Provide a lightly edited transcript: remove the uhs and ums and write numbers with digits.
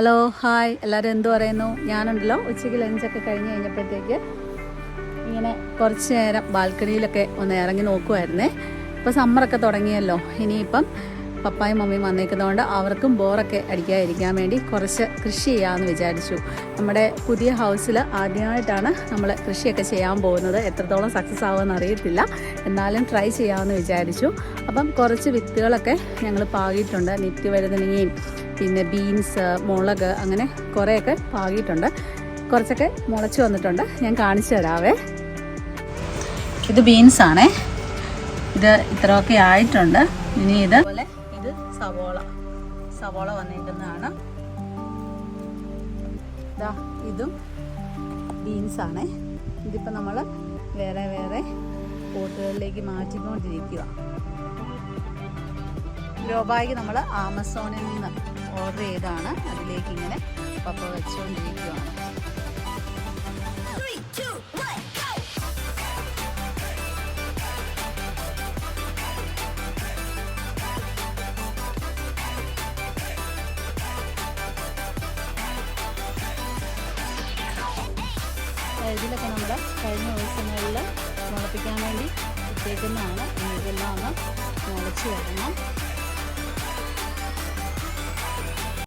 Hello hi എല്ലാവരും എന്തു പറയുന്നു? ഞാനുണ്ടല്ലോ ഉച്ചയ്ക്ക് ലഞ്ചൊക്കെ കഴിഞ്ഞ് കഴിഞ്ഞപ്പോഴത്തേക്ക് ഇങ്ങനെ കുറച്ച് നേരം ബാൽക്കണിയിലൊക്കെ ഒന്ന് ഇറങ്ങി നോക്കുമായിരുന്നേ. ഇപ്പോൾ സമ്മറൊക്കെ തുടങ്ങിയല്ലോ, ഇനിയിപ്പം പപ്പായും മമ്മിയും വന്നേക്കുന്നതുകൊണ്ട് അവർക്കും ബോറൊക്കെ അടിക്കാതിരിക്കാൻ വേണ്ടി കുറച്ച് കൃഷി ചെയ്യാമെന്ന് വിചാരിച്ചു. നമ്മുടെ പുതിയ ഹൗസിൽ ആദ്യമായിട്ടാണ് നമ്മൾ കൃഷിയൊക്കെ ചെയ്യാൻ പോകുന്നത്. എത്രത്തോളം സക്സസ് ആവുമെന്ന് അറിയത്തില്ല, എന്നാലും ട്രൈ ചെയ്യാമെന്ന് വിചാരിച്ചു. അപ്പം കുറച്ച് വിത്തുകളൊക്കെ ഞങ്ങൾ പാകിയിട്ടുണ്ട്. നിത്യവഴുതനങ്ങയും പിന്നെ ബീൻസ്, മുളക്, അങ്ങനെ കുറേയൊക്കെ പാകിയിട്ടുണ്ട്. കുറച്ചൊക്കെ മുളച്ച് വന്നിട്ടുണ്ട്, ഞാൻ കാണിച്ചു തരാവേ. ഇത് ബീൻസാണേ, ഇത് ഇത്രയൊക്കെ ആയിട്ടുണ്ട്. ഇനി ഇതുപോലെ ഇത് സവോള വന്നിരിക്കുന്നതാണ്. ഇതും ബീൻസാണേ. ഇതിപ്പോൾ നമ്മൾ വേറെ വേറെ പോട്ടുകളിലേക്ക് മാറ്റിക്കൊണ്ടിരിക്കുക. ഗ്രോ ബാഗ് നമ്മൾ ആമസോണിൽ നിന്ന് ഓർഡർ ചെയ്താണ്. അതിലേക്ക് ഇങ്ങനെ പപ്പ വെച്ചുകൊണ്ടിരിക്കുകയാണ്. ഇതിലൊക്കെ നമ്മൾ കഴിഞ്ഞ ദിവസങ്ങളിൽ മുളപ്പിക്കാൻ വേണ്ടി ഇട്ടേക്കുന്നതാണ്. ഇതെല്ലാം ഒന്ന് മുളച്ച് വരണം.